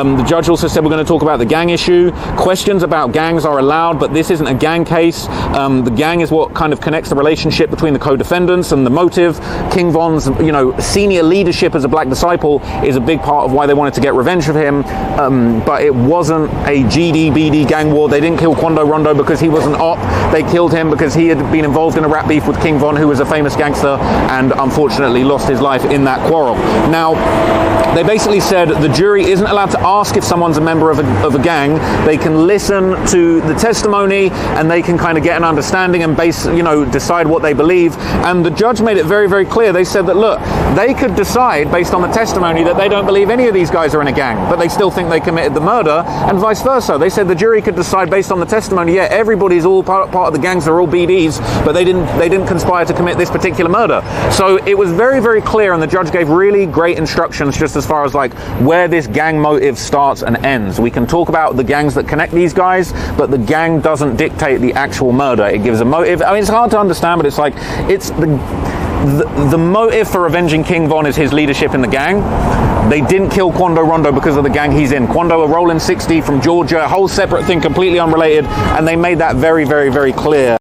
The judge also said we're going to talk about the gang issue. Questions about gangs are allowed, but this isn't a gang case. The gang is what kind of connects the relationship between the co-defendants and the motive. King Von's, senior leadership as a Black Disciple is a big part of why they wanted to get revenge of him. But it wasn't a GDBD gang war. They didn't kill Quando Rondo because he was an op. They killed him because he had been involved in a rap beef with King Von, who was a famous gangster, and unfortunately lost his life in that quarrel. Now, they basically said the jury isn't allowed to ask if someone's a member of a gang. They can listen to the testimony and they can kind of get an understanding and decide what they believe. And the judge made it very, very clear. They said that, look, they could decide based on the testimony that they don't believe any of these guys are in a gang, but they still think they committed the murder, and vice versa. They said the jury could decide based on the testimony, yeah, everybody's all part of the gangs, they're all BDs, but they didn't conspire to commit this particular murder. So it was very, very clear, and the judge gave really great instructions just as far as like where this gang motive starts and ends. We can talk about the gangs that connect these guys, but the gang doesn't dictate the actual murder. It gives a motive. I mean, it's hard to understand, but it's like, it's the motive for avenging King Von is his leadership in the gang. They didn't kill Quando Rondo because of the gang he's in. Quando, a rolling 60 from Georgia, a whole separate thing, completely unrelated, and they made that very, very, very clear.